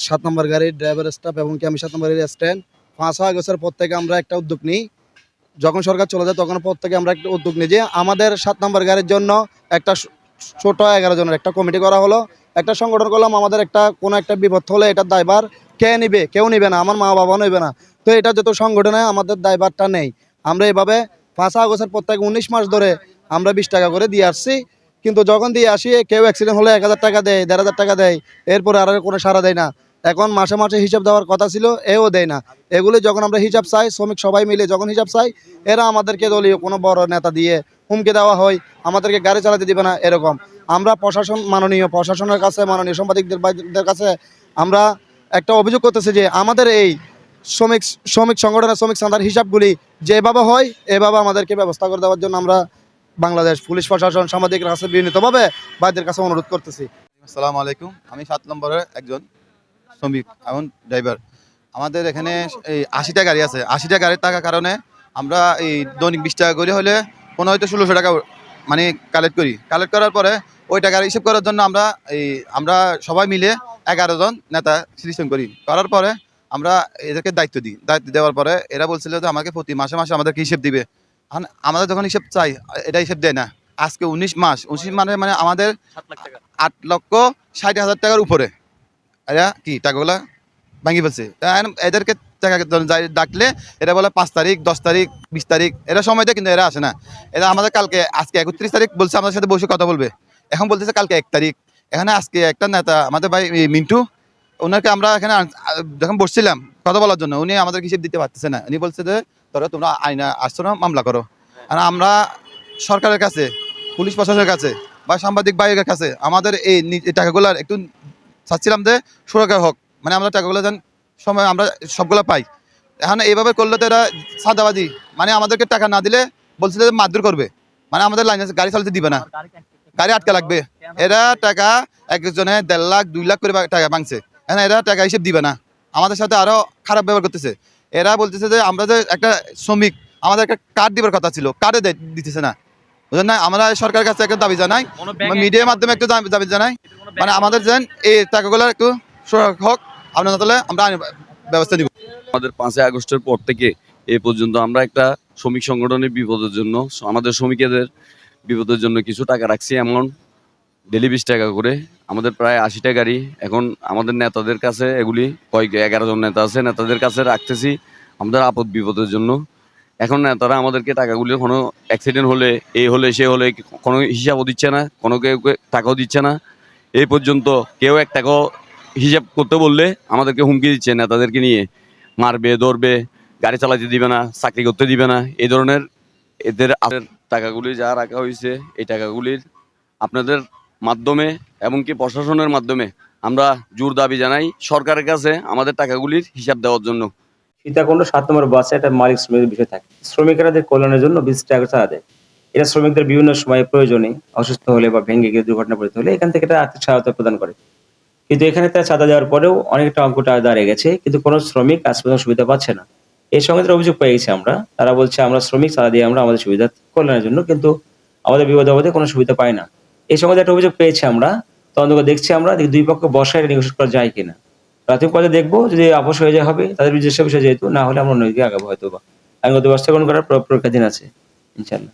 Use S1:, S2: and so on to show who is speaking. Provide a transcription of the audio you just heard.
S1: 7 নম্বর গাড়ির driver staff এবং কি আমি 7 নম্বর গাড়ির স্ট্যান্ড 5 আগস্টের পর থেকে আমরা একটা উদ্যোগ নিই। যখন সরকার চলে যায় তখন পর থেকে আমরা একটা উদ্যোগ নিই যে আমাদের 7 নম্বর গাড়ির জন্য একটা ছোট 11 জনের একটা কমিটি করা হলো, একটা সংগঠন করলাম। আমাদের কোনো একটা বিপদ হলে এটার দায়ভার কে নিবে? কেউ নিবে না, আমার মা বাবা নেবে না। তো এটা যত সংগঠনে আমাদের দায়ভারটা নেই। আমরা এইভাবে 5 আগস্টের পর থেকে 19 মাস ধরে আমরা 20 টাকা করে দিয়ে আসছি। কিন্তু যখন দিয়ে আসি কেউ অ্যাক্সিডেন্ট হলে 1000 টাকা দেয়, 1500 টাকা দেয়, এরপরে আর কোনো সাড়া দেয় না। এখন মাসে মাসে হিসাব দেওয়ার কথা ছিল, এও দেয় না। এগুলি যখন আমরা হিসাব চাই, শ্রমিক সবাই মিলে যখন হিসাব চাই, এরা আমাদেরকে দলীয় কোনো বড় নেতা দিয়ে হুমকি দেওয়া হয়, আমাদেরকে গাড়ি চালাতে দিবে না এরকম। আমরা মাননীয় প্রশাসনের কাছে, মাননীয় সাংবাদিকদের কাছে আমরা একটা অভিযোগ করতেছি যে আমাদের এই শ্রমিক সংগঠনের শ্রমিক চাঁদার হিসাবগুলি যেভাবে হয় এভাবে আমাদেরকে ব্যবস্থা করে দেওয়ার জন্য আমরা বাংলাদেশ পুলিশ প্রশাসন, সাংবাদিকদের কাছে বিনীতভাবে ভাইদের কাছে অনুরোধ করতেছি।
S2: আসসালামু আলাইকুম। আমি 7 নম্বরের একজন শ্রমিক এবং ড্রাইভার। আমাদের এখানে এই 80টা গাড়ি আছে। 80টা গাড়ির থাকার কারণে আমরা এই দৈনিক 20 টাকা করে হলে 1500 টাকা মানে কালেক্ট করি। কালেক্ট করার পরে ওই টাকার হিসেব করার জন্য আমরা সবাই মিলে 11 জন নেতা সিলেকশন করি। করার পরে আমরা এদেরকে দায়িত্ব দিই। দায়িত্ব দেওয়ার পরে এরা বলছিল যে আমাকে প্রতি মাসে মাসে আমাদেরকে হিসেব দিবে। আমাদের যখন হিসেব চাই এটা হিসেব দেয় না। আজকে 19 মাস মানে আমাদের 7,60,000 টাকার উপরে এরা কি টাকাগুলা ভাঙি ফেলছে। এদেরকে টাকা ডাকলে এরা বলে 5 তারিখ, 10 তারিখ, 20 তারিখ এরা সময় দেয়, কিন্তু এরা আসে না। এরা আমাদের আজকে 31 তারিখ বলছে আমাদের সাথে বসে কথা বলবে। এখন বলতেছে কালকে 1 তারিখ। এখানে আজকে একটা নেতা আমাদের ভাই মিন্টু, ওনাকে আমরা এখানে যখন বসছিলাম কথা বলার জন্য, উনি আমাদের হিসেব দিতে পারতেছে না। উনি বলছে যে তোমরা আইনা আসছো না, মামলা করো। আর আমরা সরকারের কাছে, পুলিশ প্রশাসনের কাছে বা সাংবাদিক ভাইয়ের কাছে আমাদের এই টাকাগুলার একটু চাচ্ছিলাম যে সুরক্ষা হোক, মানে আমরা টাকাগুলো যেন সময় আমরা সবগুলো পাই। এখন এইভাবে করলে তো এরা চাঁদাবাজি, মানে আমাদেরকে টাকা না দিলে বলছিল যে মারধর করবে, মানে আমাদের লাইনে গাড়ি চালাতে দিবে না, গাড়ি আটকে লাগবে। এরা টাকা একজনে 1.5 লাখ 2 লাখ করে টাকা ভাঙছে। এখন এরা টাকা হিসেব দিবে না, আমাদের সাথে আরো খারাপ ব্যবহার করতেছে। এরা বলতেছে যে আমরা যে একটা শ্রমিক, আমাদের একটা কার্ড দিবার কথা ছিল, কার্ডে দিতেছে না, বুঝলেন না। আমরা সরকারের কাছে একটা দাবি জানাই, মিডিয়ার মাধ্যমে একটু দাবি জানাই, মানে আমাদের যেন এই টাকাগুলো একটু সুরক্ষা হোক। আপনার তাহলে আমরা ব্যবস্থা নিব।
S3: আমাদের 5 আগস্টের পর থেকে এই পর্যন্ত আমরা একটা শ্রমিক সংগঠনের বিপদের জন্য, আমাদের শ্রমিকদের বিপদের জন্য কিছু টাকা রাখছি। এমন ডেলি 20 টাকা করে আমাদের প্রায় 80টা গাড়ি। এখন আমাদের নেতাদের কাছে এগুলি 11 জন নেতা আছে, নেতাদের কাছে রাখতেছি আমাদের আপদ বিপদের জন্য। এখন নেতারা আমাদেরকে টাকাগুলি কোনো অ্যাক্সিডেন্ট হলে, এই হলে সে হলে কোনো হিসাবও দিচ্ছে না, কোনো কেউ টাকাও দিচ্ছে না। এই পর্যন্ত কেউ এক টাকাও হিসাব করতে বললে আমাদেরকে হুমকি দিচ্ছে, নেতাদেরকে নিয়ে মারবে, ধরবে, গাড়ি চালাতে দিবে না, চাকরি করতে দিবে না। এই ধরনের এদের টাকাগুলি যা রাখা হয়েছে, এই টাকাগুলির আপনাদের মাধ্যমে এমনকি প্রশাসনের মাধ্যমে আমরা জোর দাবি জানাই সরকারের কাছে আমাদের টাকাগুলির হিসাব দেওয়ার জন্য।
S4: সীতাকুণ্ড 7 নম্বর বাসে একটা মালিক শ্রমিকের বিষয় থাকে। শ্রমিকরাদের কল্যাণের জন্য 20 টাকা চাঁদা দেয়। এরা শ্রমিকদের বিভিন্ন সময় প্রয়োজনে অসুস্থ হলে বা ভেঙে গিয়ে দুর্ঘটনা পড়তে হলে এখান থেকে একটা আর্থিক সহায়তা প্রদান করে। কিন্তু এখানে তারা চাঁদা দেওয়ার পরেও অনেকটা অঙ্ক টাকা দাঁড়িয়ে গেছে, কিন্তু কোনো শ্রমিক আজ পর্যন্ত সুবিধা পাচ্ছে না। এই সঙ্গে তারা অভিযোগ পেয়ে গেছি আমরা, তারা বলছে আমরা শ্রমিক চাঁদা দিয়ে আমরা আমাদের সুবিধা কল্যাণের জন্য, কিন্তু আমাদের বিপদ আপদে কোনো সুবিধা পাই না। এই সঙ্গে একটা অভিযোগ পেয়েছি আমরা, তদন্ত করে দেখছি আমরা দুই পক্ষ বসায় নেগোশিয়েট করা যায় কিনা। প্রাথমিক পর্যায়ে দেখবো, যদি আপোষ হয়ে যায় হবে, তাদের নিজস্ব বিষয় যেহেতু, না হলে আমরা অন্যদিকে আগাবো হয়তো বা আইনগত ব্যবস্থা গ্রহণ করার প্রক্রিয়াধীন আছে ইনশাল্লাহ।